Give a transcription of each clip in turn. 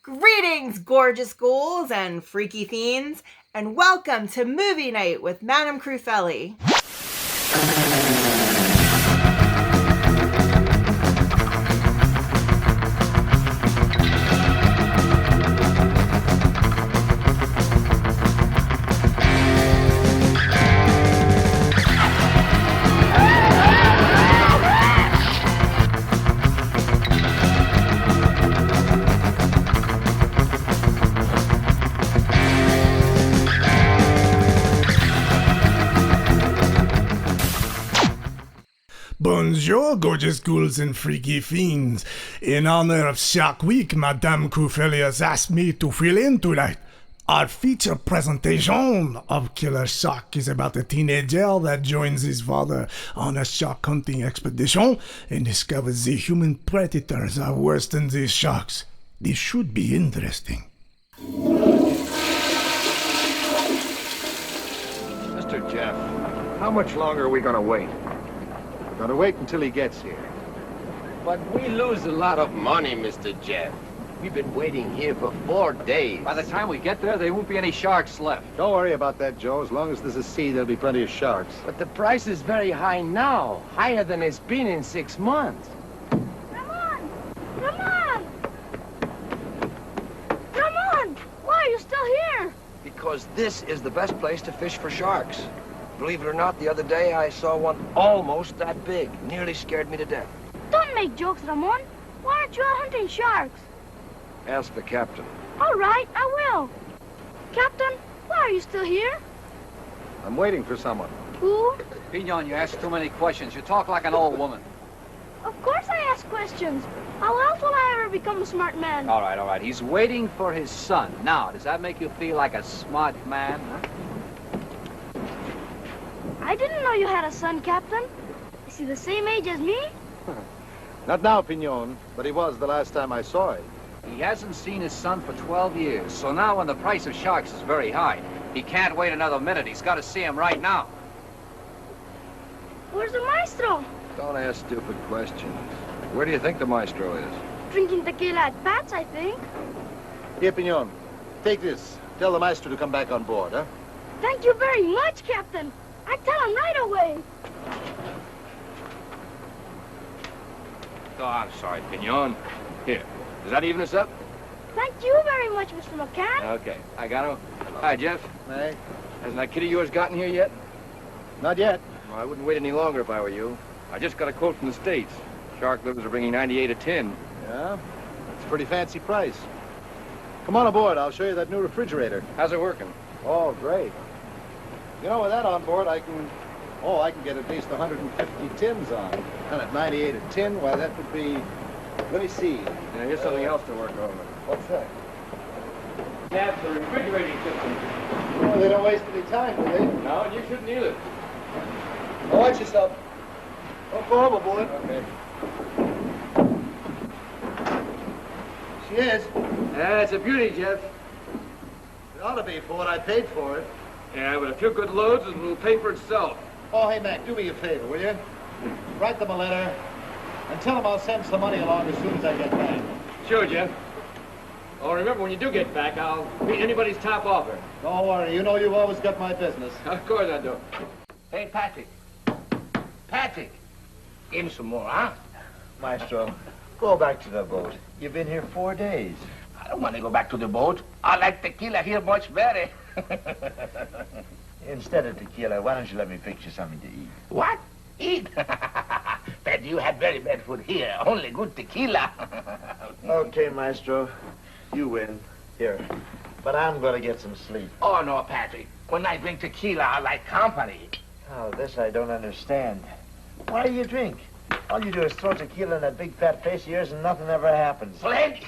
Greetings, gorgeous ghouls and freaky fiends, and welcome to Movie Night with Madame Crufeli. Bonjour, gorgeous ghouls and freaky fiends. In honor of Shark Week, Madame Crufeli has asked me to fill in tonight. Our feature presentation of Killer Shark is about a teenager that joins his father on a shark hunting expedition and discovers the human predators are worse than these sharks. This should be interesting. Mr. Jeff, how much longer are we gonna wait? We're gonna wait until he gets here. But we lose a lot of money, Mr. Jeff. We've been waiting here for 4 days. By the time we get there won't be any sharks left. Don't worry about that, Joe. As long as there's a sea, there'll be plenty of sharks. But the price is very high now. Higher than it's been in 6 months. Come on! Come on! Come on! Why are you still here? Because this is the best place to fish for sharks. Believe it or not, the other day I saw one almost that big. Nearly scared me to death. Don't make jokes, Ramon. Why aren't you out hunting sharks? Ask the captain. All right, I will. Captain, why are you still here? I'm waiting for someone. Who? Pignon, you ask too many questions. You talk like an old woman. Of course I ask questions. How else will I ever become a smart man? All right. He's waiting for his son. Now, does that make you feel like a smart man? Huh? I didn't know you had a son, Captain. Is he the same age as me? Not now, Pignon, but he was the last time I saw him. He hasn't seen his son for 12 years, so now when the price of sharks is very high, he can't wait another minute. He's got to see him right now. Where's the maestro? Don't ask stupid questions. Where do you think the maestro is? Drinking tequila at Pat's, I think. Here, Pignon, take this. Tell the maestro to come back on board, huh? Thank you very much, Captain. I tell him right away. Oh, I'm sorry, Pignon. Here, does that even us up? Thank you very much, Mr. McCann. Okay, I got him. Hi, Jeff. Hey? Hasn't that kid of yours gotten here yet? Not yet. Well, I wouldn't wait any longer if I were you. I just got a quote from the States. Shark livers are bringing 98 a tin. Yeah? It's a pretty fancy price. Come on aboard. I'll show you that new refrigerator. How's it working? Oh, great. You know, with that on board, I can get at least 150 tins on. And at 98 a tin, why, that would be, let me see. Yeah, here's something else to work on. What's that? That's the refrigerating system. Oh, they don't waste any time, do they? No, and you shouldn't either. Oh, watch yourself. Don't go overboard. Okay. She is. That's a beauty, Jeff. It ought to be for what I paid for it. Yeah, but a few good loads and it'll pay for itself. Oh, hey, Mac, do me a favor, will you? Write them a letter and tell them I'll send some money along as soon as I get back. Sure, Jeff. Oh, remember, when you do get back, I'll beat anybody's top offer. Don't worry, you know you've always got my business. Of course I do. Hey, Patrick. Patrick. Give him some more, huh? Maestro, go back to the boat. You've been here 4 days. I don't want to go back to the boat. I like tequila here much better. Instead of tequila, why don't you let me fix you something to eat? What? Eat? Bet you had very bad food here. Only good tequila. Okay, Maestro. You win. Here. But I'm going to get some sleep. Oh, no, Patrick. When I drink tequila, I like company. Oh, this I don't understand. Why do you drink? All you do is throw tequila in that big fat face of yours and nothing ever happens. Plenty.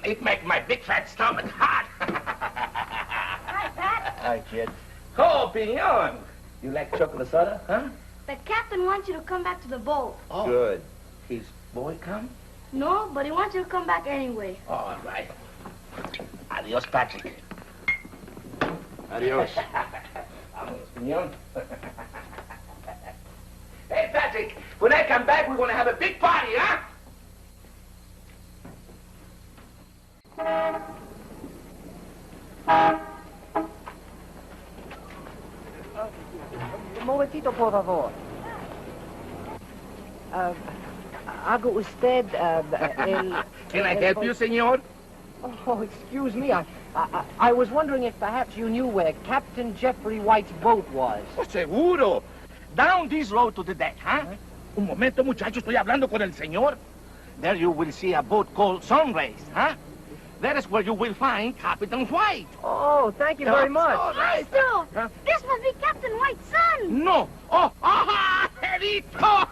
It makes my big fat stomach hot. Hi, Pat. Hi, kid. Oh, Pignon. You like chocolate soda, huh? The captain wants you to come back to the boat. Oh. Good. His boy come? No, but he wants you to come back anyway. All right. Adios, Patrick. Adios. Adios, Pignon. Hey, Patrick, when I come back, we're going to have a big party, huh? momento, por favor. Hago usted el... Can I help you, senor? Oh, excuse me. I was wondering if perhaps you knew where Captain Jeffrey White's boat was. Oh, seguro. Down this road to the deck, huh? Un momento, muchacho, estoy hablando con el señor. There you will see a boat called Sunrays, huh? That is where you will find Captain White. Oh, thank you very much. All right. Maestro, Huh? this must be Captain White's son. No. Oh, Perito.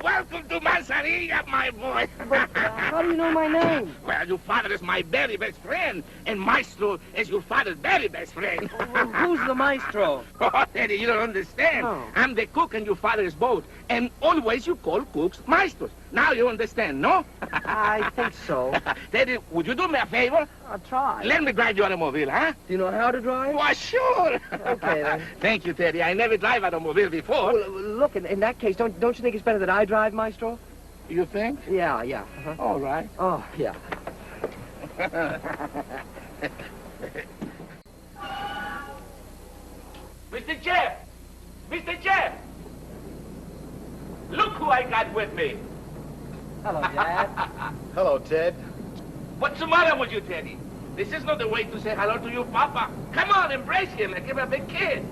Welcome to Manzanilla, my boy. But how do you know my name? Well, your father is my very best friend, and Maestro is your father's very best friend. Who's the maestro? Oh, Teddy, you don't understand. No. I'm the cook in your father's boat, and always you call cooks maestros. Now you understand, no? I think so. Teddy, would you do me a favor? I'll try. Let me drive your automobile, huh? Do you know how to drive? Why, sure. Okay, then. Thank you, Teddy. I never drive automobile before. Well, look, in that case, don't you think it's better that I drive, maestro? You think? Yeah. Uh-huh. All right. Oh, yeah. Mr. Jeff! Mr. Jeff! Look who I got with me. Hello, Dad. Hello, Ted. What's the matter with you, Teddy? This is not the way to say hello to your papa. Come on, embrace him like him a big kid.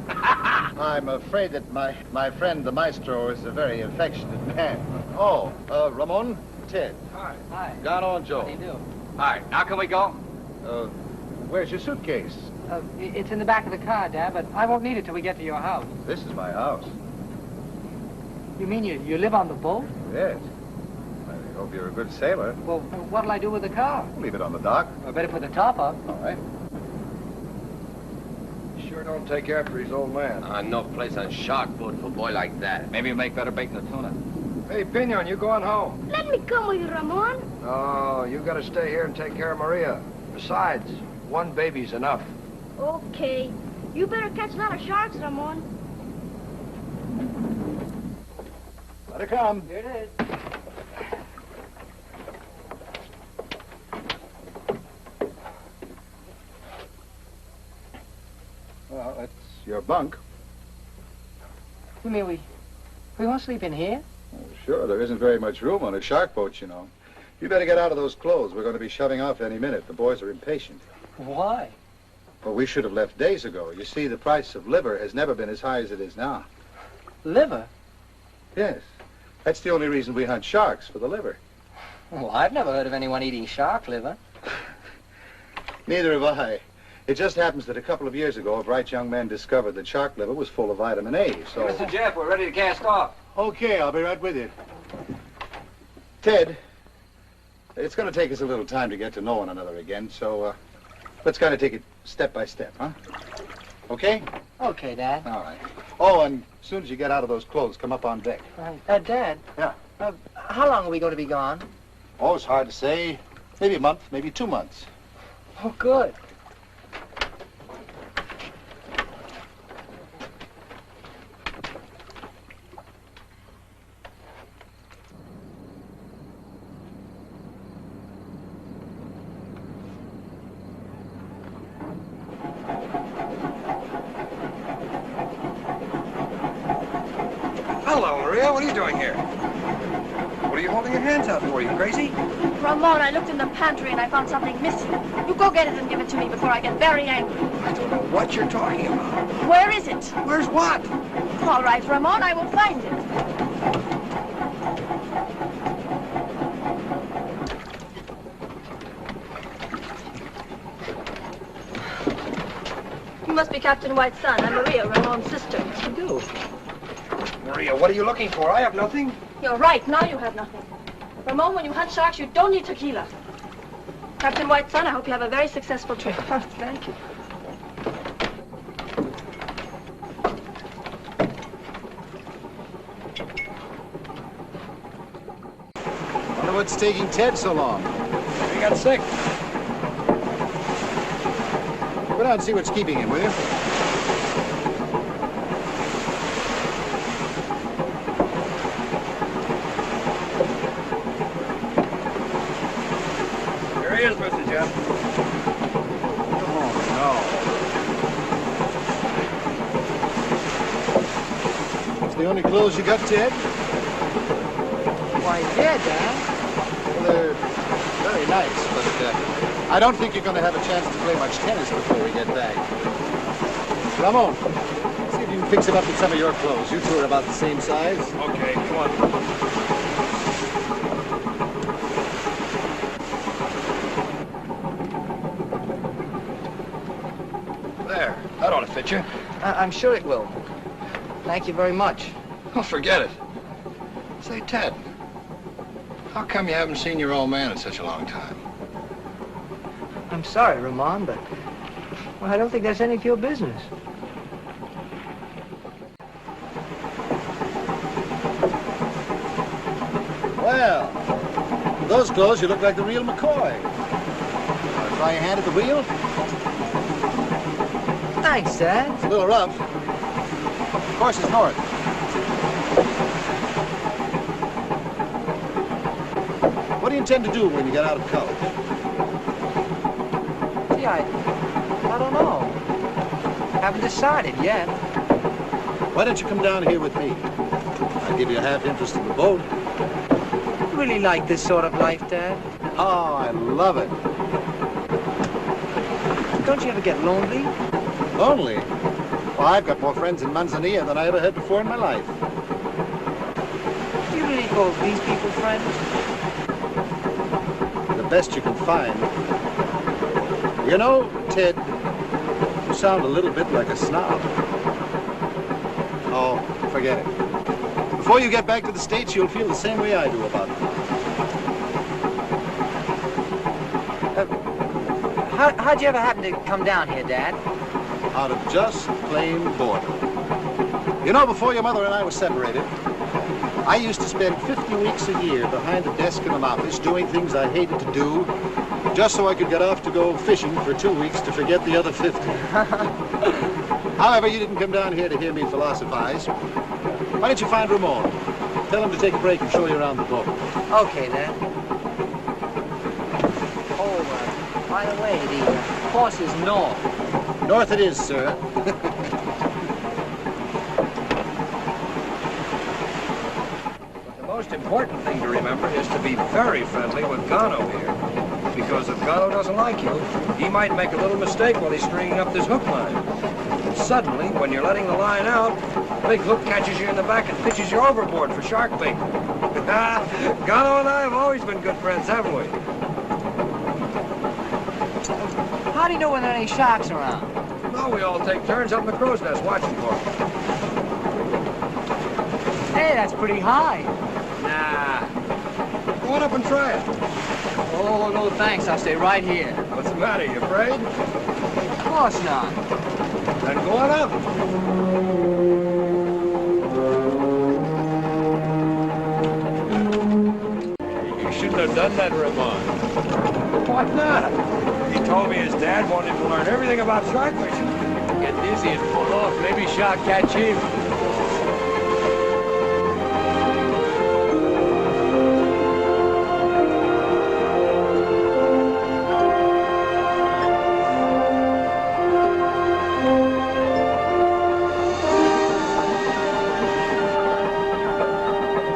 I'm afraid that my friend the maestro is a very affectionate man. Oh, Ramon, Ted. Hi. Down on Joe. How do you do? All right, now can we go? Where's your suitcase? It's in the back of the car, Dad, but I won't need it till we get to your house. This is my house. You mean you live on the boat? Yes. I hope you're a good sailor. Well, what'll I do with the car? Leave it on the dock. I better put the top up. All right. Sure don't take after his old man. No place on shark boat for a boy like that. Maybe you make better bacon than tuna. Hey, Pinion, you going home? Let me come with you, Ramon. No, you gotta stay here and take care of Maria. Besides, one baby's enough. Okay. You better catch a lot of sharks, Ramon. Let her come. Here it is. Well, that's your bunk. You mean we won't sleep in here? Oh, sure, there isn't very much room on a shark boat, you know. You better get out of those clothes. We're going to be shoving off any minute. The boys are impatient. Why? Well, we should have left days ago. You see, the price of liver has never been as high as it is now. Liver? Yes. That's the only reason we hunt sharks, for the liver. Well, I've never heard of anyone eating shark liver. Neither have I. It just happens that a couple of years ago, a bright young man discovered that shark liver was full of vitamin A, so... Mr. Jeff, we're ready to cast off. Okay, I'll be right with you. Ted, it's going to take us a little time to get to know one another again, so let's kind of take it step by step, huh? Okay? Okay, Dad. All right. Oh, and as soon as you get out of those clothes, come up on deck. Dad. Yeah. How long are we going to be gone? Oh, it's hard to say. Maybe a month, maybe 2 months. Oh, good. Hello, Maria. What are you doing here? What are you holding your hands out for? Are you crazy? Ramon, I looked in the pantry and I found something missing. You go get it and give it to me before I get very angry. I don't know what you're talking about. Where is it? Where's what? All right, Ramon, I will find it. You must be Captain White's son. I'm Maria, Ramon's sister. You do? Maria, what are you looking for? I have nothing. You're right. Now you have nothing. Ramon, when you hunt sharks, you don't need tequila. Captain White's son, I hope you have a very successful trip. Thank you. Wonder what's taking Ted so long. He got sick. Go down and see what's keeping him, will you? Here he is, Mr. Jeff. Oh, the only clothes you got, Ted? Why, yeah, Dad. Well, they're very nice, but I don't think you're going to have a chance to play much tennis before we get back. Ramon, see if you can fix it up with some of your clothes. You two are about the same size. Okay, come on. There, that ought to fit you. I'm sure it will. Thank you very much. Oh, forget it. Say, Ted, how come you haven't seen your old man in such a long time? I'm sorry, Ramon, but well, I don't think that's any of your business. Well, with those clothes, you look like the real McCoy. Want to try your hand at the wheel? Thanks, Dad. It's a little rough. Of course, it's north. What do you intend to do when you get out of college? Gee, I don't know. Haven't decided yet. Why don't you come down here with me? I'll give you a half interest in the boat. You really like this sort of life, Dad? Oh, I love it. Don't you ever get lonely? Lonely? Well, I've got more friends in Manzanilla than I ever had before in my life. Do you really call these people friends? The best you can find. You know, Ted, you sound a little bit like a snob. Oh, forget it. Before you get back to the States, you'll feel the same way I do about it. How'd you ever happen to come down here, Dad? Out of just plain boredom. You know, before your mother and I were separated, I used to spend 50 weeks a year behind a desk in an office doing things I hated to do, just so I could get off to go fishing for 2 weeks to forget the other 50. However, you didn't come down here to hear me philosophize. Why don't you find Ramon? Tell him to take a break and show you around the boat. Okay, Dad. Oh, by the way, the course is north. North it is, sir. The most important thing to remember is to be very friendly with Gano here. Because if Gano doesn't like you, he might make a little mistake while he's stringing up this hook line. And suddenly, when you're letting the line out, the big hook catches you in the back and pitches you overboard for shark bait. Gano and I have always been good friends, haven't we? How do you know when there are any sharks around? Well, we all take turns up in the crow's nest watching for them. Hey, that's pretty high. Nah. Go on up and try it. Oh, no thanks. I'll stay right here. What's the matter? You afraid? Of course not. Then go on up. You shouldn't have done that, Ramon. Why not? He told me his dad wanted him to learn everything about shark fishing. Get dizzy and fall off. Maybe shark catch him.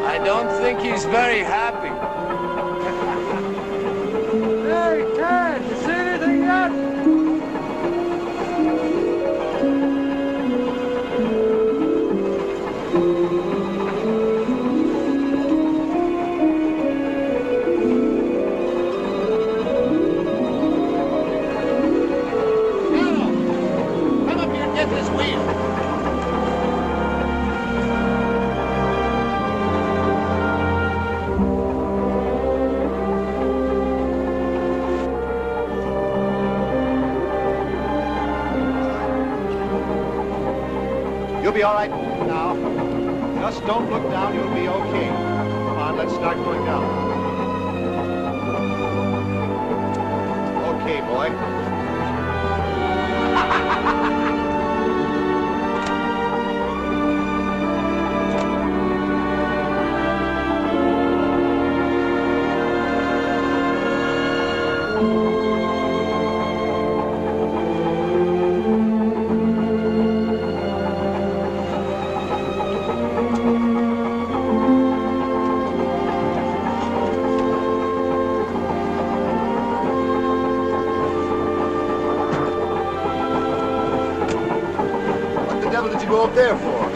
I don't think he's very happy. Hey, Ted, you see anything yet? Come up here and get this wheel. You'll be all right now. Just don't look down. You'll be okay. Come on, let's start going down. Okay, boy. you go up there for?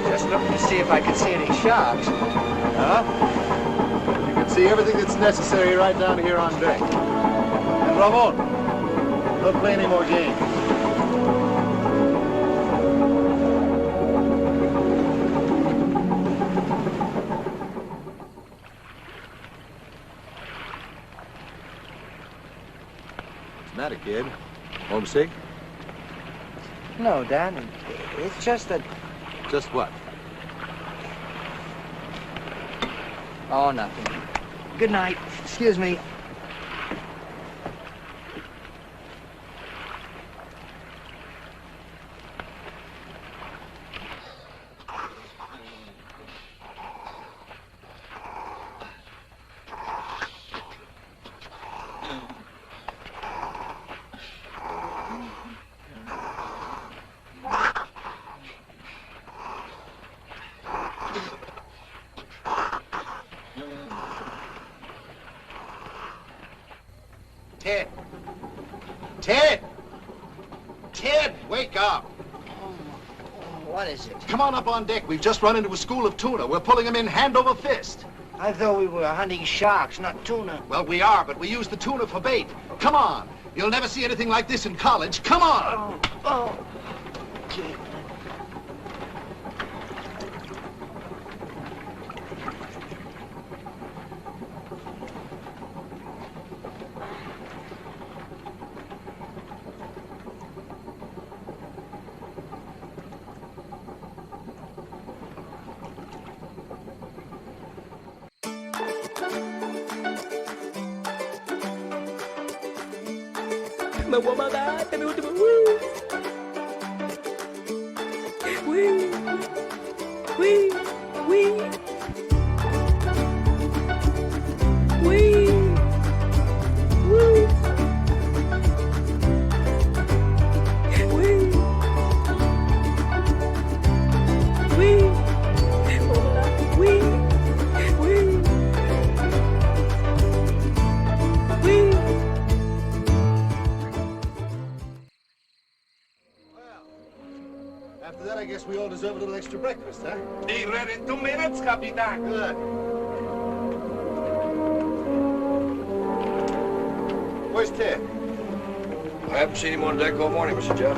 Just looking to see if I could see any sharks. Huh? You can see everything that's necessary right down here on deck. And Ramon, don't play any more games. What's the matter, kid? Homesick? No, Dad. It's just that... Just what? Oh, nothing. Good night. Excuse me. Ted! Ted! Ted, wake up! What is it? Come on up on deck. We've just run into a school of tuna. We're pulling them in hand over fist. I thought we were hunting sharks, not tuna. Well, we are, but we use the tuna for bait. Come on. You'll never see anything like this in college. Come on! Oh. Okay. After that, I guess we all deserve a little extra breakfast, huh? Be ready in 2 minutes, Capitan. Good. Where's Ted? I haven't seen him on deck all morning, Mr. Jeff.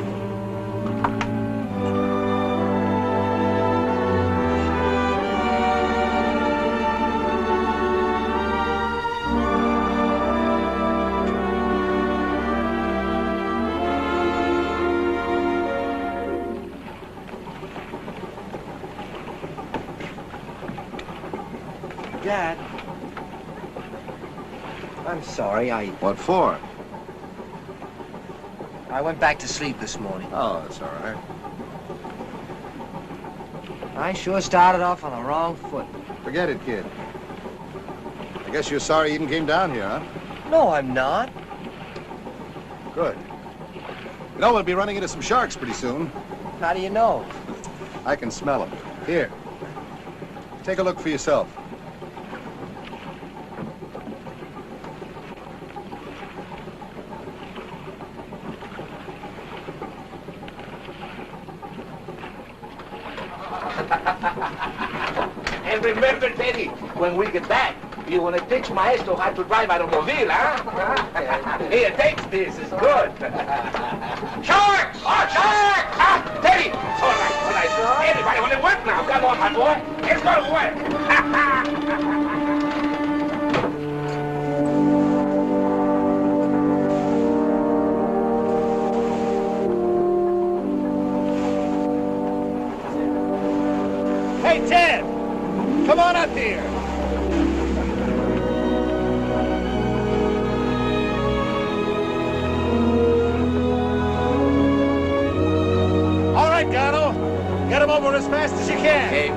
Dad. I'm sorry, What for? I went back to sleep this morning. Oh, that's all right. I sure started off on the wrong foot. Forget it, kid. I guess you're sorry you even came down here, huh? No, I'm not. Good. You know, we'll be running into some sharks pretty soon. How do you know? I can smell them. Here. Take a look for yourself. And remember, Teddy, when we get back, you want to teach Maestro how to drive automobile, huh? Here, take this. It's good. Sharks! Oh, sharks! Ah, Teddy! All right. Everybody want to work now. Come on, my boy. Let's go to work. Hey, Ted! Come on up here! All right, Gano. Get him over as fast as you can. Hey.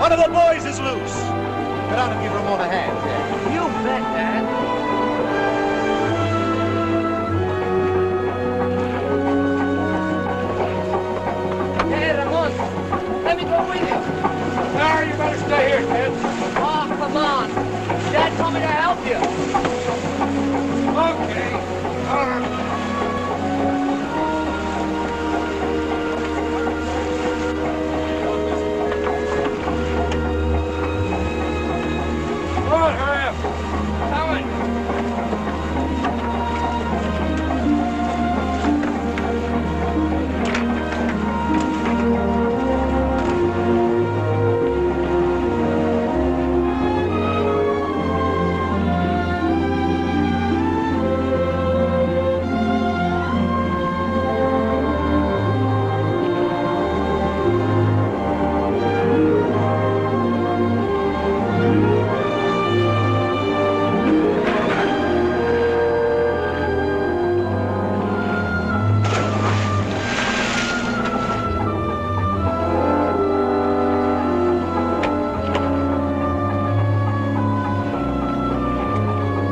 One of the boys is loose. Get out and give Ramon a hand. Yeah. You bet, Dad. Hey, Ramon, let me go with you. No, you better stay here, Ted. Oh, come on. Dad told me to help you. Okay. All right. Come on, hurry up. Coming.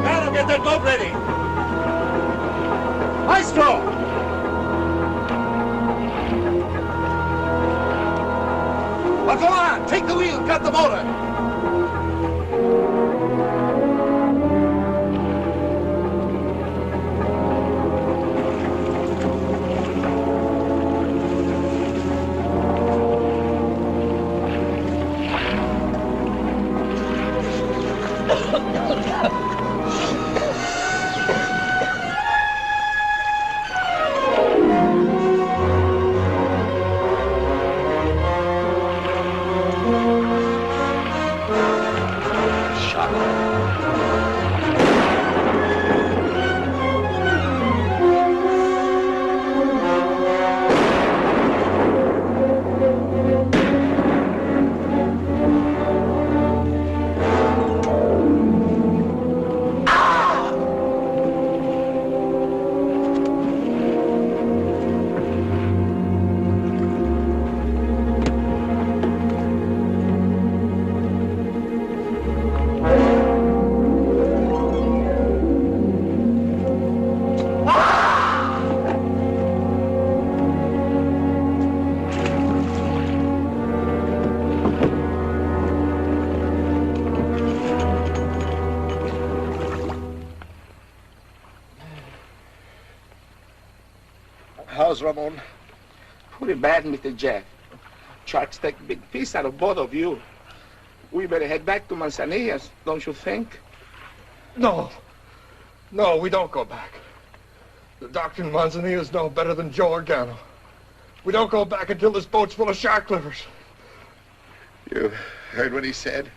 Now get that boat ready. Maestro! Well, go on. Take the wheel. Cut the motor. How's Ramon? Pretty bad, Mr. Jeff. Sharks take a big piece out of both of you. We better head back to Manzanillas, don't you think? No. No, we don't go back. The doctor in Manzanillas know better than Joe Organo. We don't go back until this boat's full of shark livers. You heard what he said?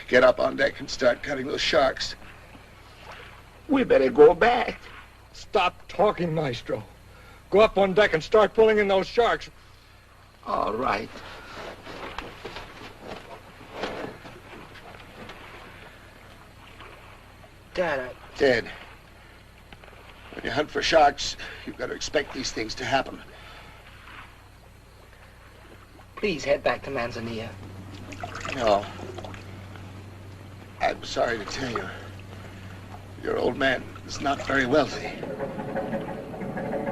Get up on deck and start cutting those sharks. We better go back. Stop talking, Maestro. Go up on deck and start pulling in those sharks. All right. Dad, Ted, when you hunt for sharks, you've got to expect these things to happen. please head back to Manzanilla. No. I'm sorry to tell you. Your old man is not very wealthy.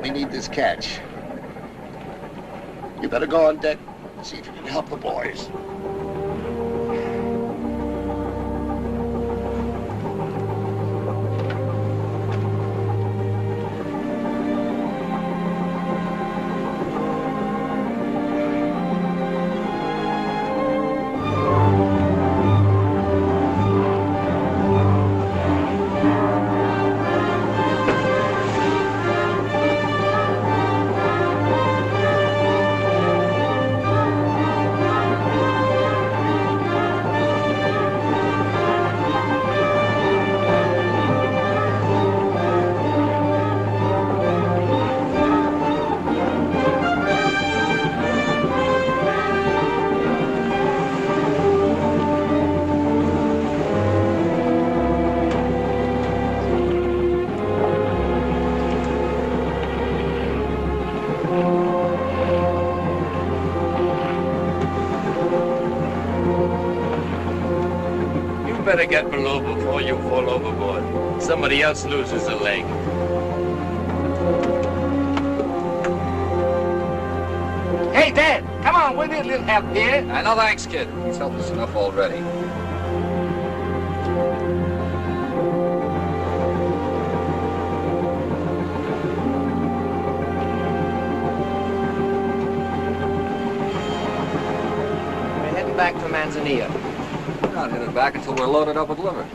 We need this catch. You better go on deck and see if you can help the boys. better get below before you fall overboard. Somebody else loses a leg. Hey, Dad, come on, we need a little help here. No thanks, kid. He's helped us enough already. We're heading back to Manzanilla. We're not headed back until we're loaded up with liver.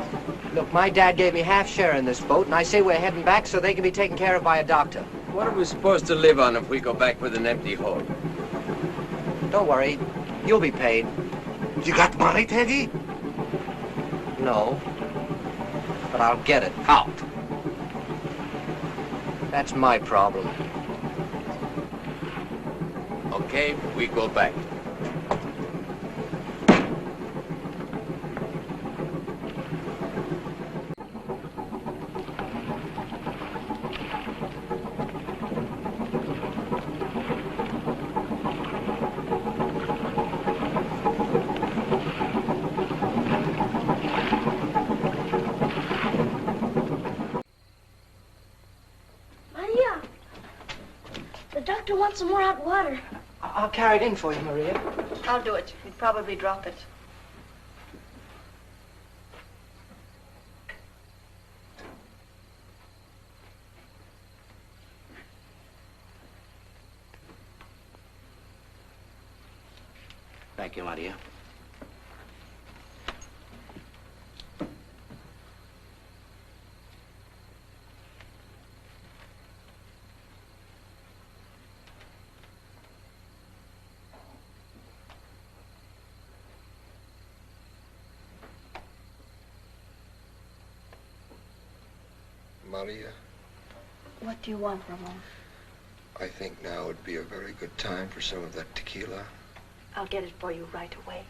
Look, my dad gave me half share in this boat, and I say we're heading back so they can be taken care of by a doctor. What are we supposed to live on if we go back with an empty hold? Don't worry, you'll be paid. You got money, Teddy? No, but I'll get it. How? That's my problem. Okay, we go back. Maria, the doctor wants some more hot water. I'll carry it in for you, Maria. I'll do it. You'd probably drop it. Thank you, Maria. Maria, What do you want, Ramon? I think now would be a very good time for some of that tequila. I'll get it for you right away.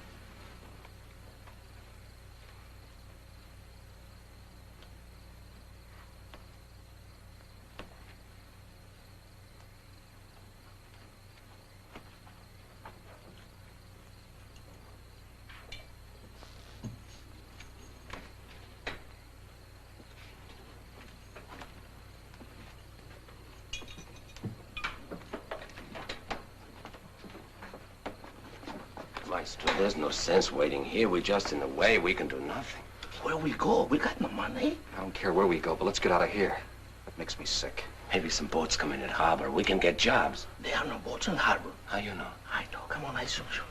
Maestro, there's no sense waiting here. We're just in the way. We can do nothing. Where we go? We got no money. I don't care where we go, but let's get out of here. That makes me sick. Maybe some boats come in at harbor. We can get jobs. There are no boats in harbor. How you know? I know. Come on, I show you.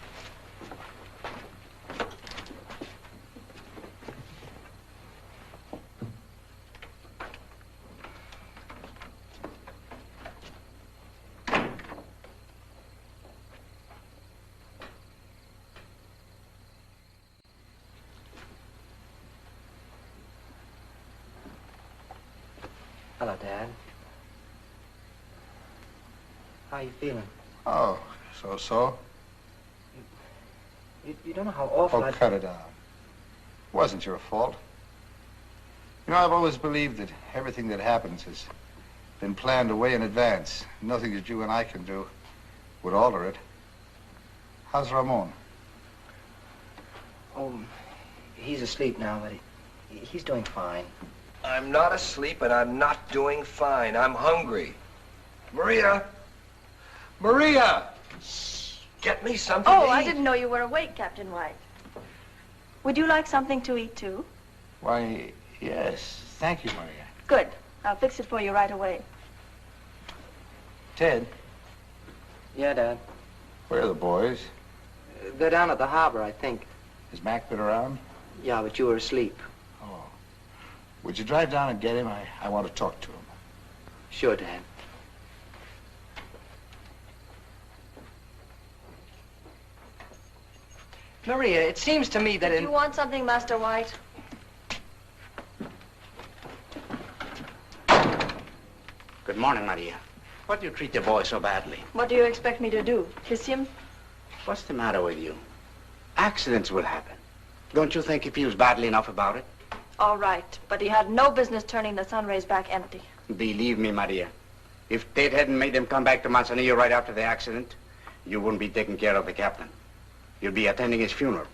Hello, Dad. How are you feeling? Oh, so? You don't know how awful Oh, cut it out. It wasn't your fault. You know, I've always believed that everything that happens has been planned away in advance. Nothing that you and I can do would alter it. How's Ramon? Oh, he's asleep now, but he's doing fine. I'm not asleep and I'm not doing fine. I'm hungry. Maria! Maria! Get me something to eat. I didn't know you were awake, Captain White. Would you like something to eat, too? Why, yes. Thank you, Maria. Good. I'll fix it for you right away. Ted, Yeah, Dad. where are the boys? They're down at the harbor, I think. Has Mac been around? Yeah, but you were asleep. Oh. Would you drive down and get him? I want to talk to him. Sure, Dad. Maria, it seems to me that Do you want something, Master White? Good morning, Maria. What do you treat the boy so badly? What do you expect me to do? Kiss him? What's the matter with you? Accidents will happen. Don't you think he feels badly enough about it? All right, but he had no business turning the sun rays back empty. Believe me, Maria, if Ted hadn't made them come back to Manzanillo right after the accident, you wouldn't be taking care of the captain. You'd be attending his funeral.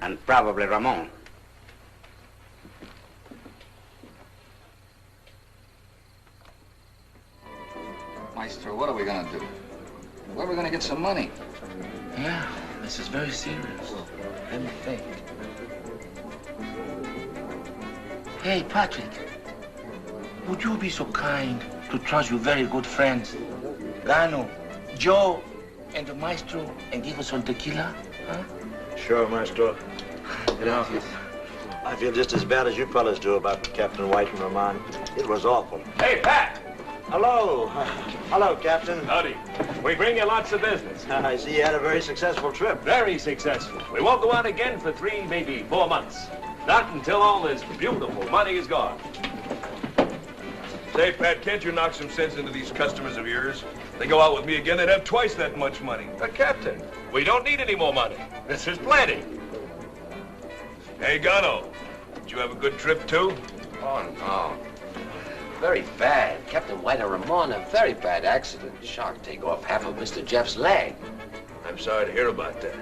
And probably Ramon. Maestro, what are we gonna do? Where are we gonna get some money? Yeah, this is very serious. Let me think. Hey, Patrick. Would you be so kind to trust your very good friends, Gano, Joe, and the Maestro, and give us some tequila? Huh? Sure, Maestro. You know, I feel just as bad as you fellas do about Captain White and Ramon. It was awful. Hey, Pat! Hello. Hello, Captain. Howdy. We bring you lots of business. I see you had a very successful trip. Very successful. We won't go out again for 3, maybe 4 months. Not until all this beautiful money is gone. Say, Pat, can't you knock some sense into these customers of yours? They go out with me again, they'd have twice that much money. But, Captain, we don't need any more money. This is plenty. Hey, Gano, did you have a good trip, too? Oh, no. Very bad. Captain White and Ramon, a very bad accident. Shark take off half of Mr. Jeff's leg. I'm sorry to hear about that.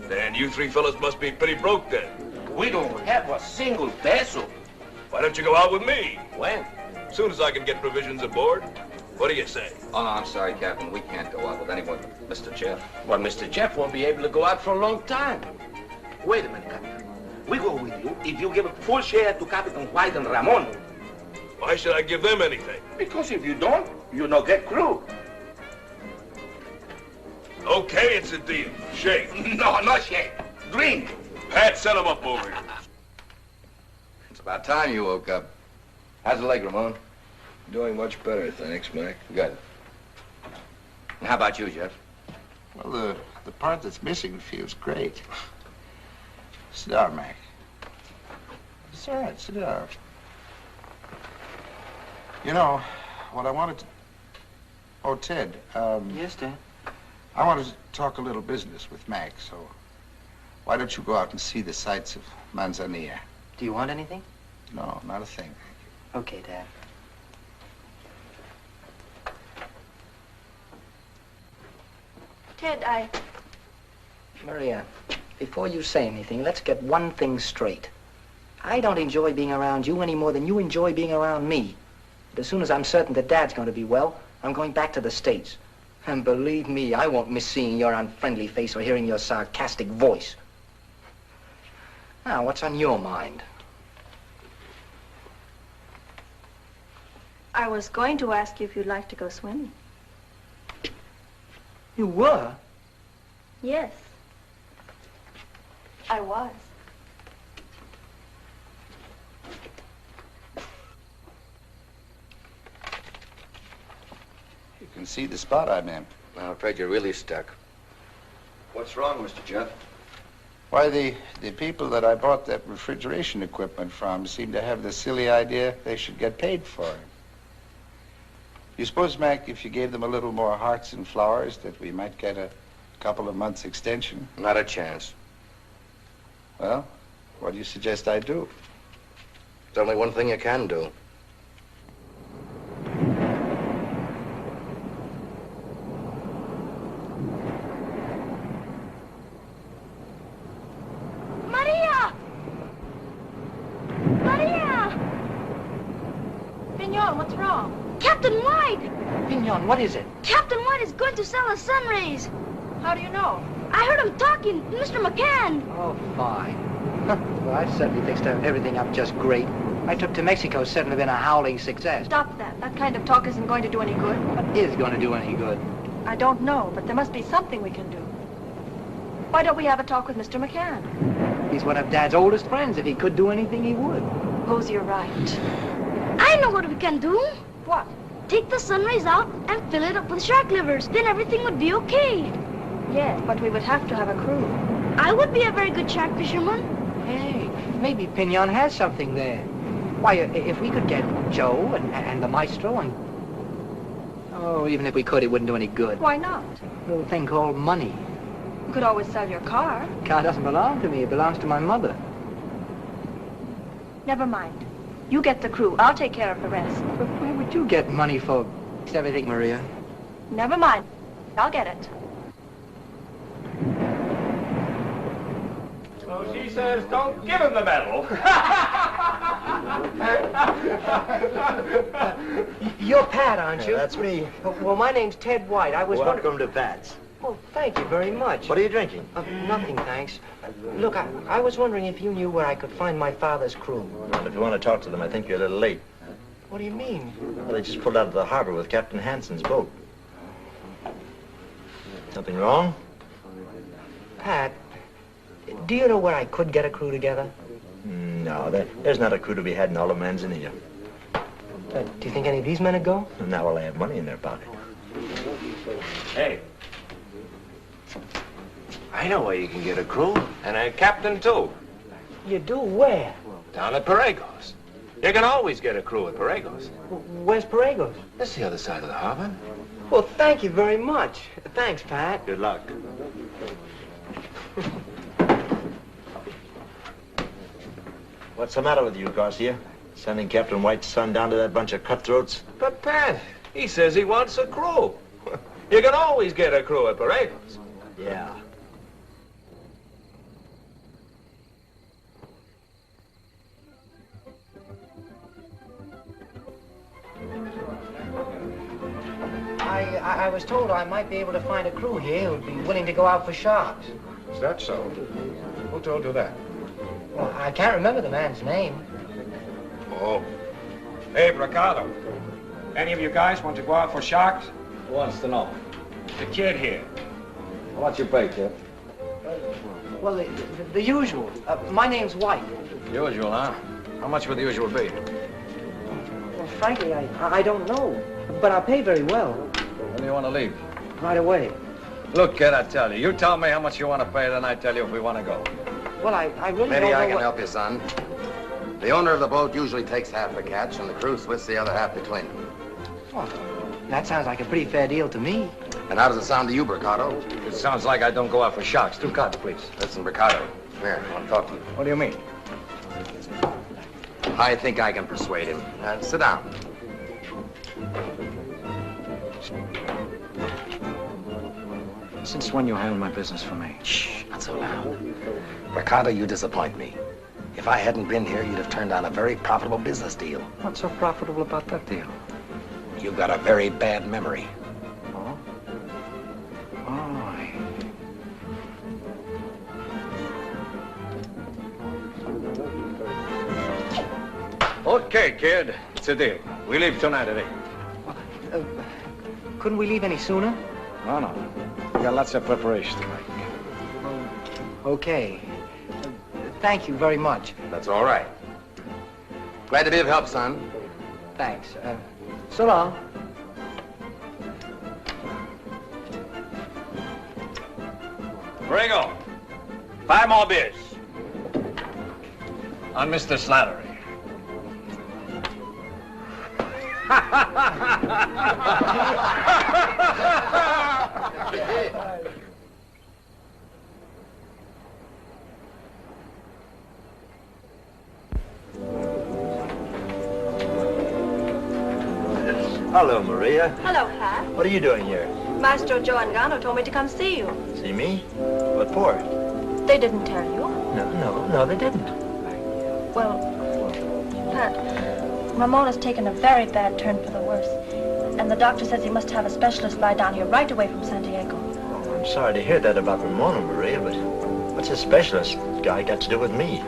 Then you 3 fellas must be pretty broke then. We don't have a single peso. Why don't you go out with me? When? As soon as I can get provisions aboard. What do you say? Oh, no, I'm sorry, Captain. We can't go out with anyone but Mr. Jeff. Well, Mr. Jeff won't be able to go out for a long time. Wait a minute, Captain. We go with you if you give a full share to Captain White and Ramon. Why should I give them anything? Because if you don't, you no get crew. Okay, it's a deal. Shake. No, not shake. Drink. Pat, set him up over here. It's about time you woke up. How's the leg, Ramon? Doing much better, thanks, Mac. Good. And how about you, Jeff? Well, the part that's missing feels great. Sit down, Mac. It's all right, sit down. You know, what I wanted to... Oh, Ted, Yes, Dad? I wanted to talk a little business with Mac, so why don't you go out and see the sights of Manzanilla? Do you want anything? No, not a thing. Okay, Dad. Ted, Maria, before you say anything, let's get one thing straight. I don't enjoy being around you any more than you enjoy being around me. But as soon as I'm certain that Dad's going to be well, I'm going back to the States. And believe me, I won't miss seeing your unfriendly face or hearing your sarcastic voice. Now, what's on your mind? I was going to ask you if you'd like to go swimming. You were? Yes. I was. You can see the spot I'm in. I'm afraid you're really stuck. What's wrong, Mr. Jeff? Why, the people that I bought that refrigeration equipment from seem to have the silly idea they should get paid for it. You suppose, Mac, if you gave them a little more hearts and flowers, that we might get a couple of months extension? Not a chance. Well, what do you suggest I do? There's only one thing you can do. Maria! Maria! Pignon, what's wrong? Captain White! Pignon, what is it? Captain White is going to sell us sun rays. How do you know? I heard him talking to Mr. McCann. Oh, fine. Well, I certainly fixed everything up just great. My trip to Mexico certainly been a howling success. Stop that. That kind of talk isn't going to do any good. What is going to do any good? I don't know, but there must be something we can do. Why don't we have a talk with Mr. McCann? He's one of Dad's oldest friends. If he could do anything, he would. Suppose you're right. I know what we can do. What? Take the sun rays out and fill it up with shark livers. Then everything would be okay. Yes, but we would have to have a crew. I would be a very good shark fisherman. Hey, maybe Pignon has something there. Why, if we could get Joe and the maestro and... Oh, even if we could, it wouldn't do any good. Why not? A little thing called money. You could always sell your car. Car doesn't belong to me. It belongs to my mother. Never mind. You get the crew. I'll take care of the rest. But where would you get money for everything, Maria? Never mind. I'll get it. So she says, don't give him the medal. You're Pat, aren't you? That's me. Well, my name's Ted White. I was wondering... Welcome to Pat's. Oh, thank you very much. What are you drinking? Nothing, thanks. Look, I was wondering if you knew where I could find my father's crew. Well, if you want to talk to them, I think you're a little late. What do you mean? Well, they just pulled out of the harbor with Captain Hansen's boat. Something wrong? Pat, do you know where I could get a crew together? No, there's not a crew to be had in all of Manzanilla. Do you think any of these men would go? Now will they have money in their pocket? Hey. I know where you can get a crew, and a captain, too. You do? Where? Down at Borrego's. You can always get a crew at Borrego's. Where's Borrego's? That's the other side of the harbor. Well, thank you very much. Thanks, Pat. Good luck. What's the matter with you, Garcia? Sending Captain White's son down to that bunch of cutthroats? But, Pat, he says he wants a crew. You can always get a crew at Borrego's. Yeah. I was told I might be able to find a crew here who'd be willing to go out for sharks. Is that so? Who told you that? Well, I can't remember the man's name. Oh. Hey, Bracado. Any of you guys want to go out for sharks? Who wants to know? The kid here. What's your pay, kid? Well, the usual. My name's White. Usual, huh? How much would the usual be? Well, frankly, I don't know. But I'll pay very well. When do you want to leave? Right away. Look, kid, I tell you. You tell me how much you want to pay, then I tell you if we want to go. Well, I really Maybe don't know I can what... help you, son. The owner of the boat usually takes half the catch, and the crew splits the other half between them. Well, that sounds like a pretty fair deal to me. And how does it sound to you, Bricado? It sounds like I don't go out for sharks. 2 cards, please. Listen, Bricado. Come here, I want to talk to you. What do you mean? I think I can persuade him. Sit down. Since when you handle my business for me? Shh, not so loud. Bricado, you disappoint me. If I hadn't been here, you'd have turned down a very profitable business deal. What's so profitable about that deal? You've got a very bad memory. Oh? Oh. Okay, kid. It's a deal. We leave tonight at 8. Couldn't we leave any sooner? No. We got lots of preparations to make. Okay. Thank you very much. That's all right. Glad to be of help, son. Thanks. So long. Borrego, 5 more beers. On Mr. Slattery. Hello, Maria. Hello, Pat. What are you doing here? Maestro Joe and Gano told me to come see you. See me? What for? They didn't tell you? No, they didn't. Well, Pat, Ramona's taken a very bad turn for the worse. And the doctor says he must have a specialist lie down here right away from San Diego. Oh, I'm sorry to hear that about Ramona, Maria, but what's a specialist guy got to do with me?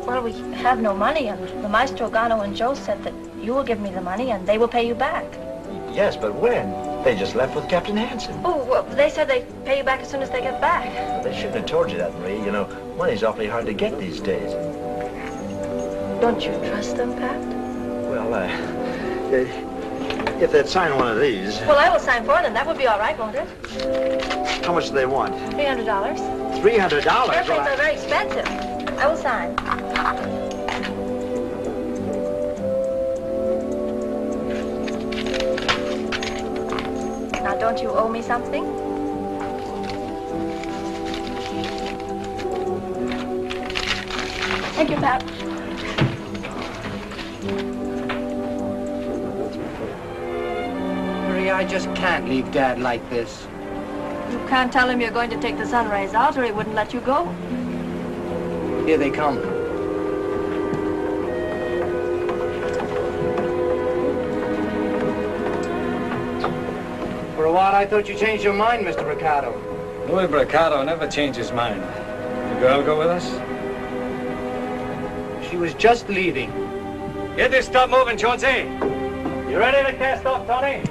Well, we have no money, and the Maestro Gano and Joe said that you will give me the money and they will pay you back. Yes, but when? They just left with Captain Hansen. Oh, well, they said they'd pay you back as soon as they get back. They shouldn't have told you that, Marie. You know, money's awfully hard to get these days. Don't you trust them, Pat? Well, if they'd sign one of these... Well, I will sign for them. That would be all right, won't it? How much do they want? $300. $300? Airplanes are very expensive. I will sign. Now, don't you owe me something? Thank you, Pat. Maria, I just can't leave Dad like this. You can't tell him you're going to take the sun rays out or he wouldn't let you go. Here they come. For a while, I thought you changed your mind, Mr. Ricardo. Louis Bracado never changed his mind. The girl go with us? She was just leaving. Get this stuff moving, Jonesy. You ready to cast off, Tony?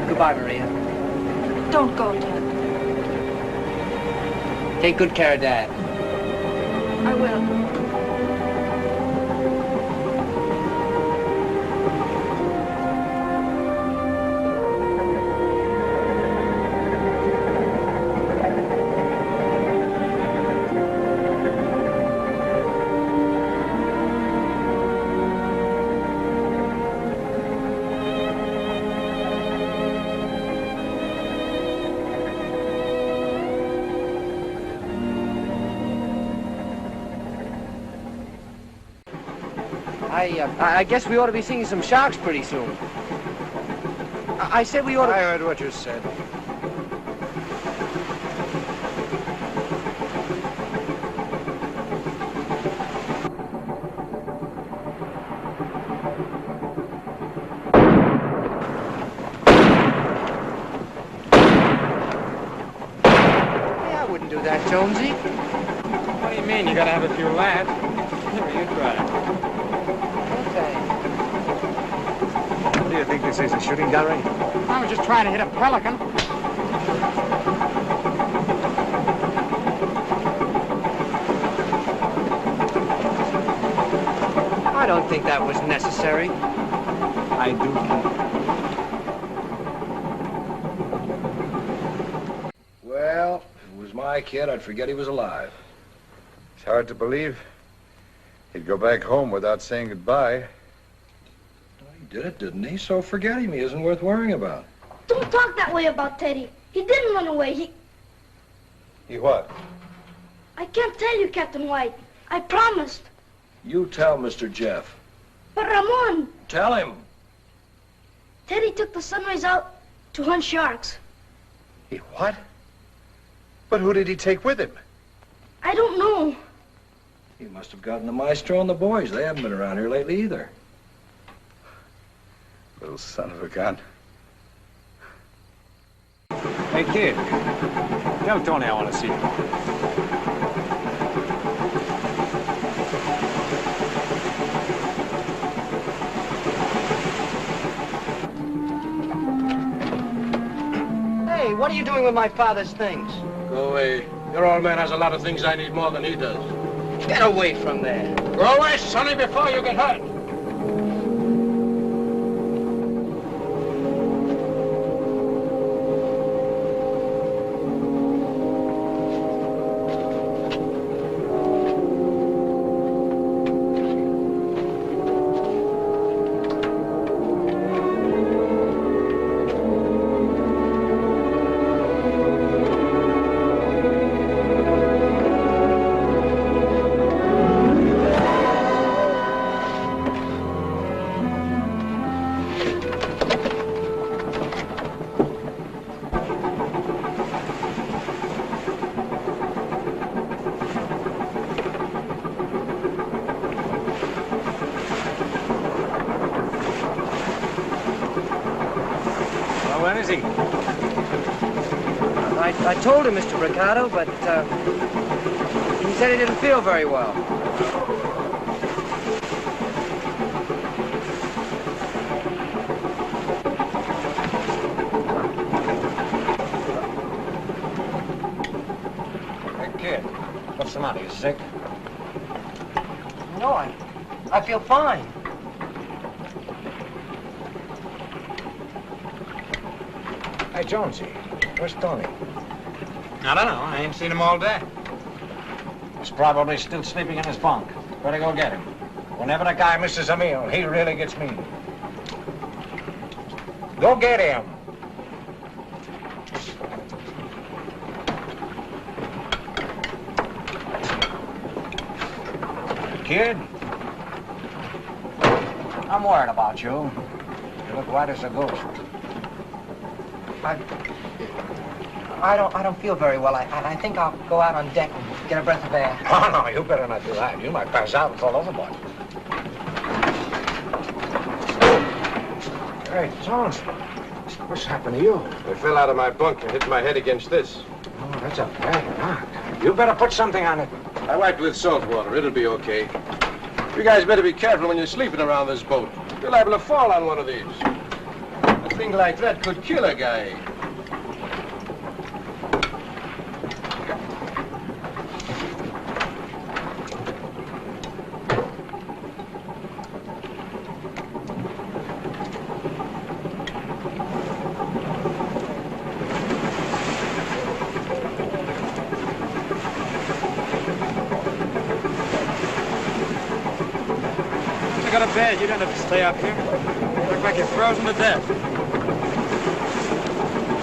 Goodbye, Maria. Don't go, Dad. Take good care of Dad. I will. I guess we ought to be seeing some sharks pretty soon. I said we ought to... I heard what you said. Hey, I wouldn't do that, Jonesy. What do you mean? You gotta have a few laughs. Here, you try. What do you think this is, a shooting gallery? I was just trying to hit a pelican. I don't think that was necessary. I do. Well, if it was my kid, I'd forget he was alive. It's hard to believe he'd go back home without saying goodbye. He did it, didn't he? So forget him. He isn't worth worrying about. Don't talk that way about Teddy. He didn't run away. He what? I can't tell you, Captain White. I promised. You tell Mr. Jeff. But Ramon, Tell him. Teddy took the Sunrise out to hunt sharks. He what? But who did he take with him? I don't know. He must have gotten the maestro and the boys. They haven't been around here lately either. Little son of a gun. Hey, kid. Tell Tony I want to see him. Hey, what are you doing with my father's things? Go away. Your old man has a lot of things I need more than he does. Get away from there. Go away, Sonny, before you get hurt. Where is he? I told him, Mr. Ricardo, but he said he didn't feel very well. Hey, kid. What's the matter? You sick? No, I feel fine. Hey, Jonesy. Where's Tony? I don't know. I ain't seen him all day. He's probably still sleeping in his bunk. Better go get him. Whenever a guy misses a meal, he really gets mean. Go get him. Kid, I'm worried about you. You look white as a ghost. I don't feel very well. I think I'll go out on deck and get a breath of air. Oh, no, you better not do that. You might pass out and fall overboard. Hey, John, what's happened to you? I fell out of my bunk and hit my head against this. Oh, that's a bad knock. You better put something on it. I wiped with salt water. It'll be okay. You guys better be careful when you're sleeping around this boat. You're liable to fall on one of these. A thing like that could kill a guy. I got a bed. You don't have to stay up here. You look like you're frozen to death.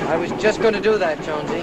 I was just going to do that, Jonesy.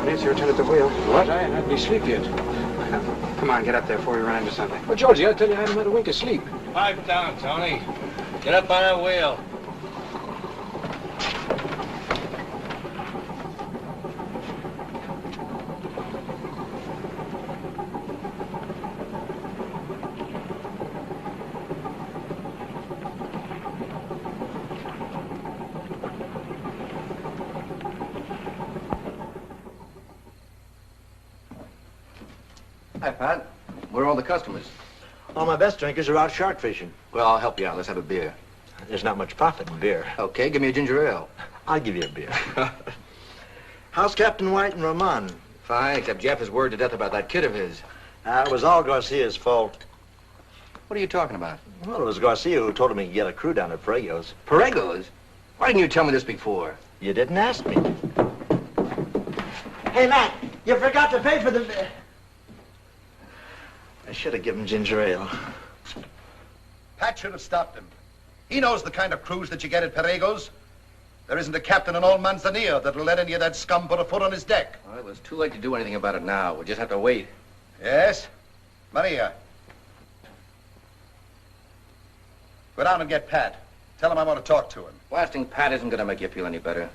It's your turn at the wheel. What? I had me sleep yet. Come on, get up there before we run into something. Well, Georgie, I tell you, I haven't had a wink of sleep. Pipe down, Tony. Get up on that wheel. Hi, Pat. Where are all the customers? All my best drinkers are out shark fishing. Well, I'll help you out. Let's have a beer. There's not much profit in beer. Okay, give me a ginger ale. I'll give you a beer. How's Captain White and Ramon? Fine, except Jeff is worried to death about that kid of his. It was all Garcia's fault. What are you talking about? Well, it was Garcia who told him he could get a crew down at Parego's. Parego's? Why didn't you tell me this before? You didn't ask me. Hey, Matt, you forgot to pay for the... I should have given ginger ale. Pat should have stopped him. He knows the kind of cruise that you get at Parego's. There isn't a captain in all Manzanilla that'll let any of that scum put a foot on his deck. Well, it's too late to do anything about it now. We'll just have to wait. Yes? Maria. Go down and get Pat. Tell him I want to talk to him. Blasting Pat isn't going to make you feel any better.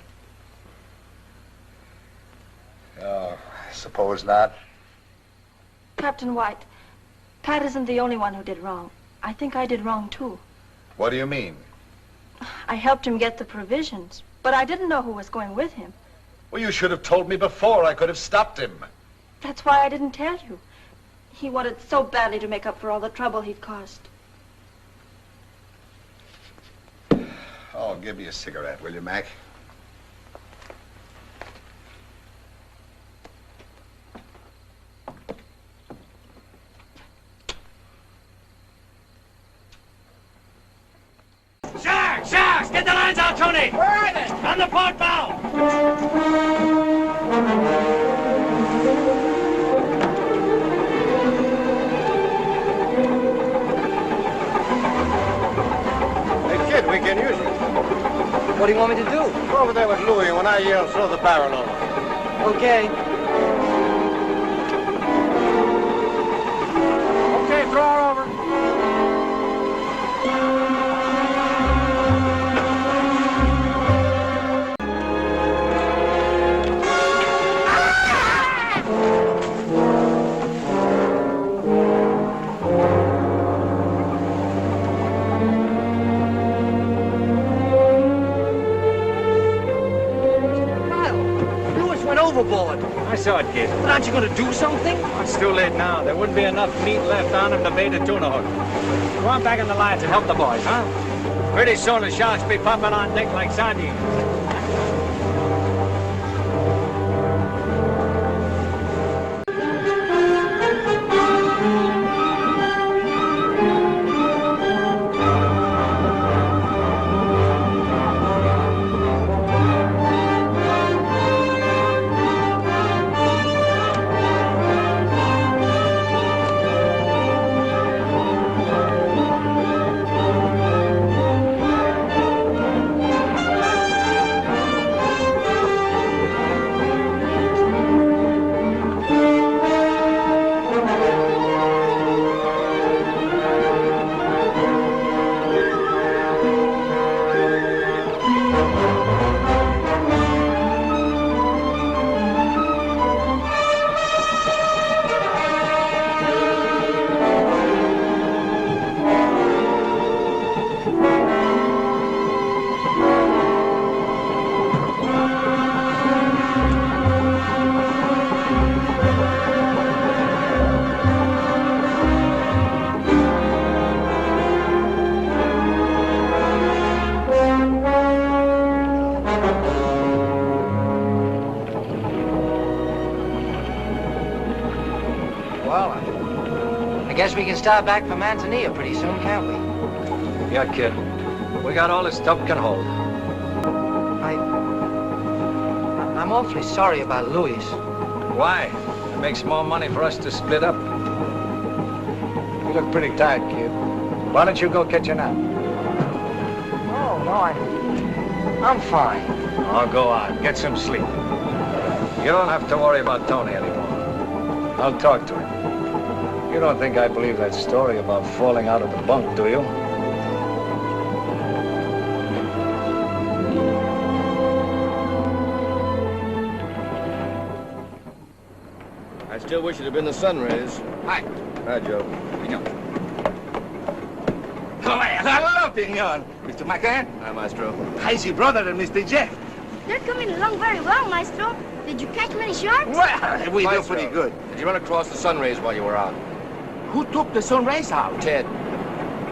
Oh, I suppose not. Captain White, Pat isn't the only one who did wrong. I think I did wrong, too. What do you mean? I helped him get the provisions, but I didn't know who was going with him. Well, you should have told me before. I could have stopped him. That's why I didn't tell you. He wanted so badly to make up for all the trouble he'd caused. Oh, give me a cigarette, will you, Mac? Sharks! Get the lines out, Tony! Where are they? On the port bow! Hey, kid, we can use you. What do you want me to do? Go over there with Louie, and when I yell, throw the barrel over. Okay. Okay, throw her over. Overboard. I saw it, kid. But aren't you going to do something? It's too late now. There wouldn't be enough meat left on him to bait a tuna hook. Go on back in the lines and help the boys, huh? Pretty soon the sharks be popping on deck like sardines. I guess we can start back for Manzanilla pretty soon, can't we? Yeah, kid. We got all this stuff can hold. I'm awfully sorry about Louis. Why? It makes more money for us to split up. You look pretty tired, kid. Why don't you go catch a nap? No, I'm fine. I'll go out. Get some sleep. You don't have to worry about Tony anymore. I'll talk to him. You don't think I believe that story about falling out of the bunk, do you? I still wish it had been the sun rays. Hi. Hi, Joe. Hello, Pignon. Mr. McCann. Hi, Maestro. How's your brother and Mr. Jeff? They're coming along very well, Maestro. Did you catch many sharks? Well, we do Maestro, pretty good. Did you run across the sun rays while you were out? Who took the sun rays out? Ted.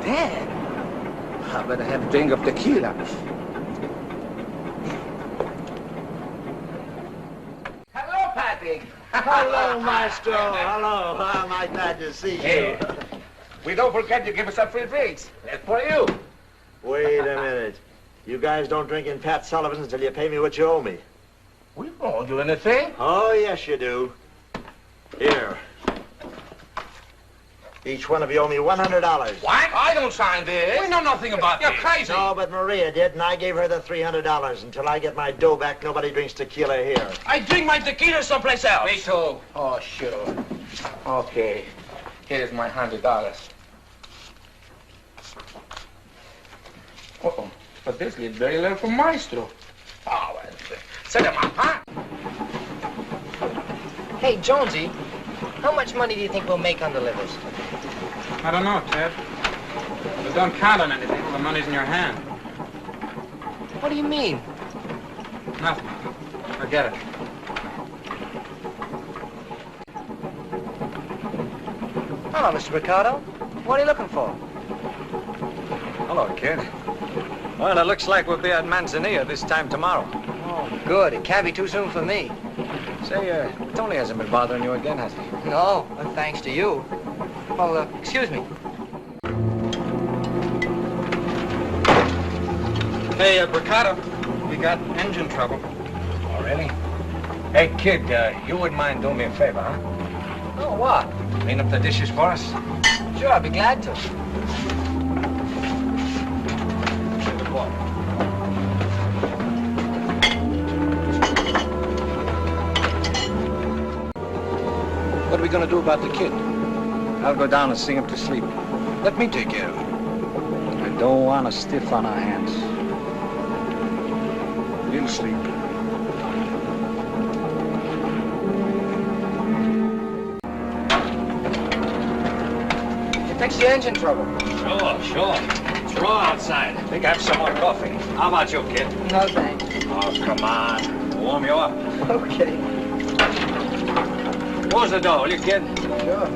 Ted? I better have a drink of tequila. Hello, Patrick. Hello, Maestro. Hello. How am I glad to see you. Hey, we don't forget you give us a free drinks. That's for you. Wait a minute. You guys don't drink in Pat Sullivan's until you pay me what you owe me. We won't do anything. Oh, yes, you do. Here. Each one of you owe me $100. What? I don't sign this. We know nothing about this. You're crazy. No, but Maria did, and I gave her the $300. Until I get my dough back, nobody drinks tequila here. I drink my tequila someplace else. Me too. Oh, sure. Okay. Here's my $100. Uh-oh. But this leaves very little for Maestro. Oh, well, set him up, huh? Hey, Jonesy, how much money do you think we'll make on the livers? I don't know, Ted. But don't count on anything till the money's in your hand. What do you mean? Nothing. Forget it. Hello, Mr. Ricardo. What are you looking for? Hello, kid. Well, it looks like we'll be at Manzanilla this time tomorrow. Oh, good. It can't be too soon for me. Say, Tony hasn't been bothering you again, has he? No, well, thanks to you. Well, excuse me. Hey, Ricardo, we got engine trouble. Oh, really? Hey, kid, you wouldn't mind doing me a favor, huh? Oh, what? Clean up the dishes for us? Sure, I'd be glad to. What are we going to do about the kid? I'll go down and sing him to sleep. Let me take care of him. I don't want a stiff on our hands. He'll sleep. You fixed the engine trouble. Sure. It's raw outside. I think I have some more coffee. How about you, kid? No, thanks. Oh, come on. Warm you up. Okay. Close the door, will you, kid? Sure.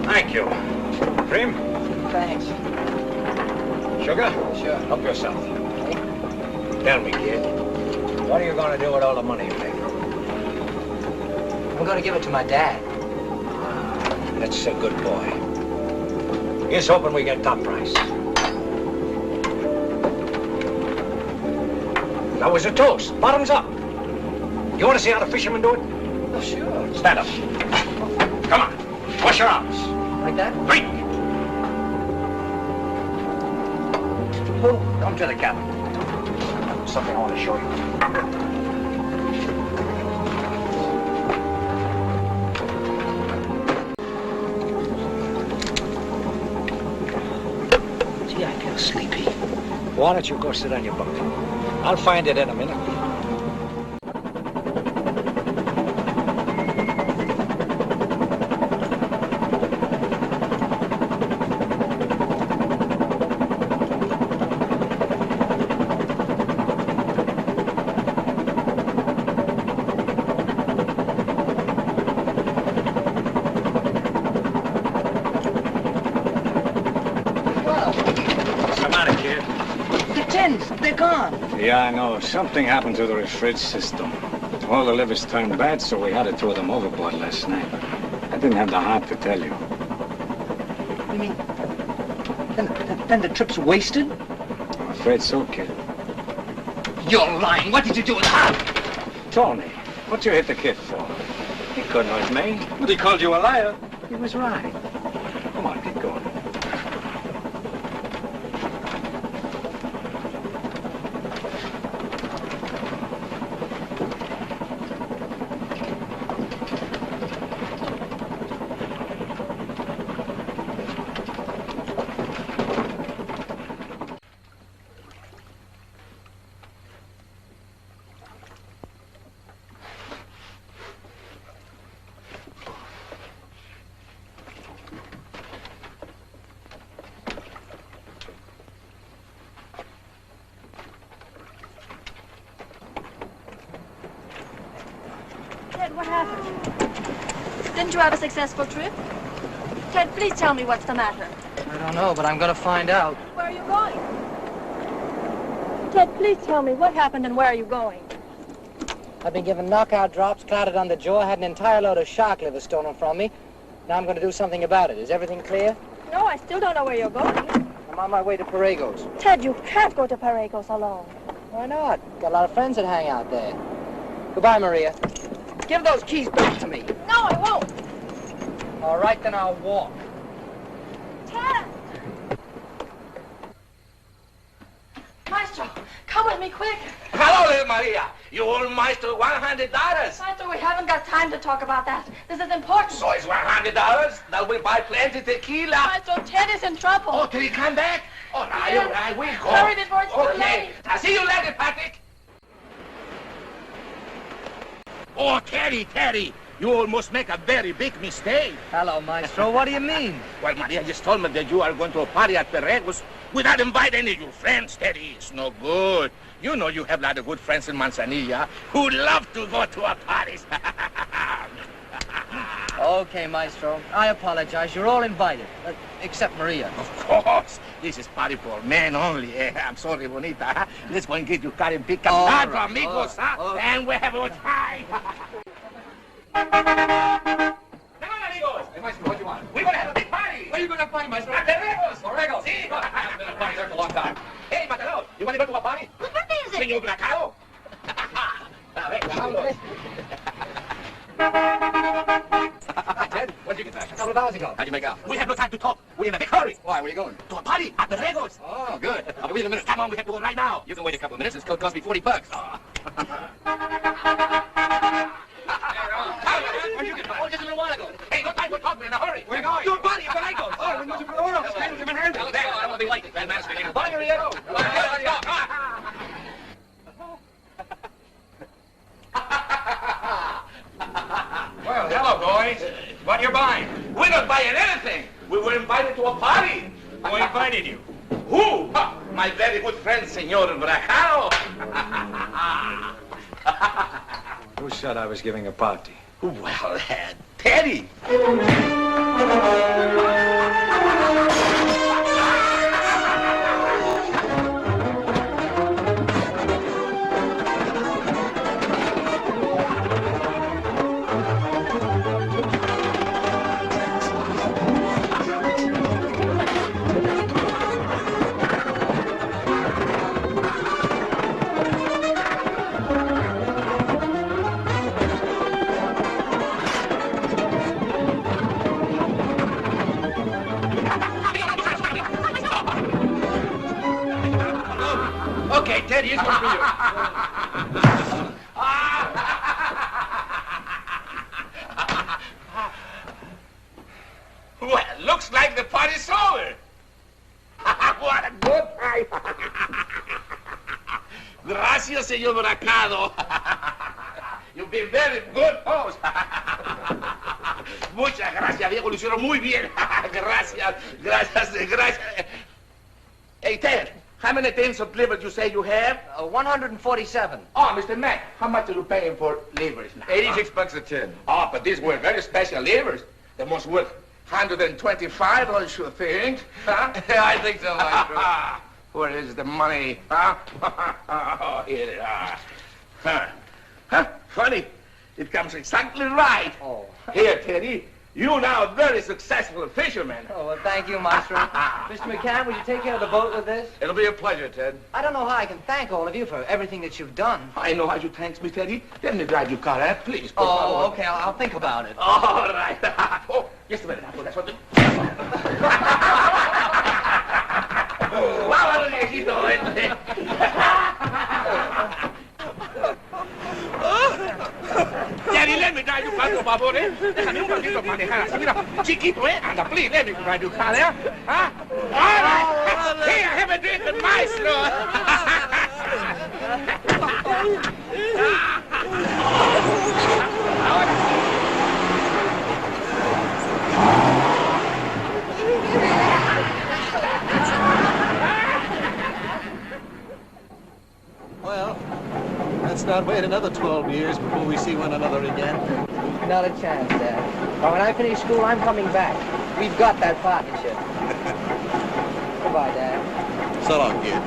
Thank you. Cream? Thanks. Sugar? Sure. Help yourself. Tell me, kid, what are you going to do with all the money you make? I'm going to give it to my dad. That's a good boy. Here's hoping we get top price. That was a toast. Bottoms up. You want to see how the fishermen do it? Oh, sure. Stand up. Come on. Wash your arms. Like that? Drink. Who? Come to the cabin. Something I want to show you. Gee, I feel sleepy. Why don't you go sit on your bunk? I'll find it in a minute. What's the matter, kid? The tins, they're gone. Yeah, I know. Something happened to the fridge system. All the livers turned bad, so we had to throw them overboard last night. I didn't have the heart to tell you. You mean, then the trip's wasted? I'm afraid so, kid. You're lying. What did you do with the heart? Tony, what you hit the kid for? He couldn't hurt me. But he called you a liar. He was right. Come on, get going. Ted, what happened? Didn't you have a successful trip? Ted, please tell me what's the matter. I don't know, but I'm going to find out. Where are you going? Ted, please tell me what happened and where are you going? I've been given knockout drops, clotted on the jaw, had an entire load of shark liver stolen from me. Now I'm going to do something about it. Is everything clear? No, I still don't know where you're going. I'm on my way to Parego's. Ted, you can't go to Parego's alone. Why not? Got a lot of friends that hang out there. Goodbye, Maria. Give those keys back to me. No, I won't. All right, then I'll walk. Ted! Maestro, come with me quick. Hello there, Maria. You owe Maestro $100. Maestro, we haven't got time to talk about that. This is important. So it's $100. That will buy plenty tequila. Maestro, Ted is in trouble. Oh, till he come back? All right, Yes. all right, we'll go. Hurry before it's too Okay. late. I'll see you later, Patrick. Oh, Teddy, you almost make a very big mistake. Hello, Maestro. What do you mean? Well, Maria just told me that you are going to a party at Perregos without inviting any of your friends, Teddy. It's no good. You know you have a lot of good friends in Manzanilla who love to go to a parties. Okay, Maestro. I apologize. You're all invited, except Maria. Of course. This is party for men only. I'm sorry, Bonita. Let's go and get you car and pick up All right, amigos, all right. and we have a time. Come on, amigos. Hey, Maestro, what do you want? We're going to have a big party. Where are you going to have a party, Maestro? At Perregos. Perregos. Sí. I haven't been to parties there for a long time. Hey, Matador, you want to go to a party? Whose birthday is it? Señor Bracado. Venga, vámonos. Hi, Ted. When did you get back? A couple of hours ago. How'd you make out? We have no time to talk. We're in a big hurry. Why? Where are you going? To a party at Perregos. Oh, good. I'll be with you in a minute. Come on, we have to go right now. You can wait a couple of minutes. This coat cost me $40. When'd you get back? Oh, just a little while ago. Hey, no time for talk. We're in a hurry. Where are you going? To a party at Perregos. Oh, we're going to the order. Okay, give me a hand. Let's go. I don't want to be late. Bad man speaking. Bye, Maria. Let's go. Well, hello, boys. What you buying? We're not buying anything. We were invited to a party. Who invited you? Who? My very good friend, Senor Bracao. Who said I was giving a party? Well, Teddy. Okay, Ted, here's one for you. Well, looks like the party's over. What a good time. Gracias, señor Bracado. You've been very good host. Muchas gracias, viejo. Lo hicieron muy bien. Gracias. Hey, Ted, how many tins of liver you say you have? 147. Oh, Mr. Mac, how much are you paying for livers now? $86 a tin. Oh, but these were very special livers. They must worth 125, don't you think? Huh? I think so, Maestro. Where is the money? Huh? Oh, here they are. Huh? Funny. It comes exactly right. Oh. Here, Teddy. You now a very successful fisherman. Oh, well, thank you, Maestro. Mr. McCann, will you take care of the boat with this? It'll be a pleasure, Ted. I don't know how I can thank all of you for everything that you've done. I know how you thanks me, Teddy. Let me drive your car, please. Oh, okay, I'll think about it. All right. Oh, just a minute. That's what Wow, viejito, Daddy, let me drive your car, por favor, Déjame un ratito manejar así, mira. Chiquito, Anda, please, let me drive your car there. Huh? All right. Here, have a drink with Maestro. Well, let's not wait another 12 years before we see one another again. Not a chance, Dad. But when I finish school, I'm coming back. We've got that partnership. Goodbye, Dad. So long, kid.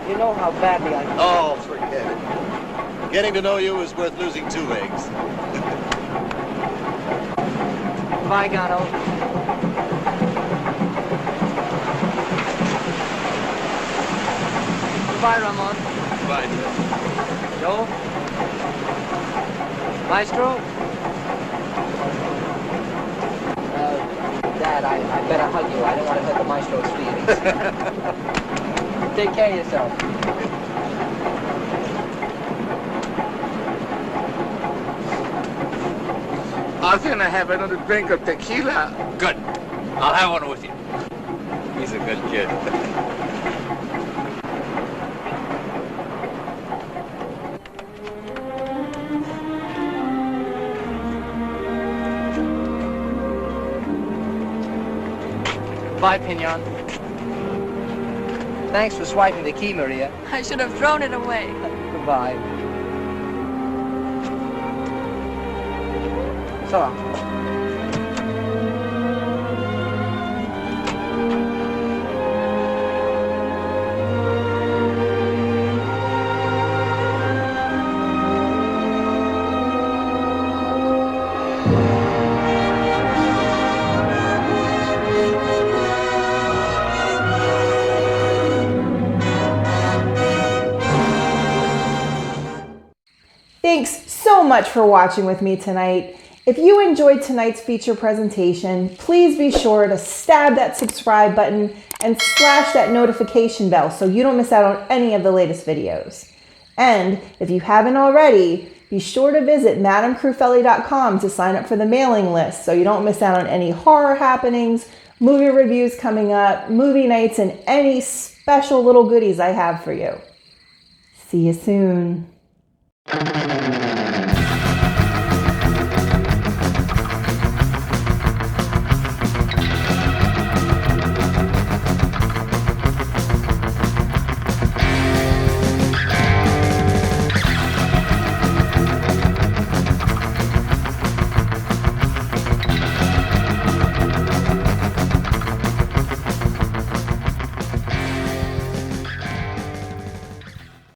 You know how badly I... Oh, forget it. Getting to know you is worth losing 2 eggs. Bye, Gano. Goodbye, Ramon. Goodbye, Joe? Maestro? Dad, I better hug you. I don't want to hurt the Maestro's feelings. Take care of yourself. I was gonna have another drink of tequila. Good. I'll have one with you. He's a good kid. Goodbye, Pignon. Thanks for swiping the key, Maria. I should have thrown it away. Goodbye. So long. Thanks so much for watching with me tonight. If you enjoyed tonight's feature presentation, please be sure to stab that subscribe button and slash that notification bell so you don't miss out on any of the latest videos. And if you haven't already, be sure to visit madamcrufeli.com to sign up for the mailing list so you don't miss out on any horror happenings, movie reviews coming up, movie nights, and any special little goodies I have for you. See you soon.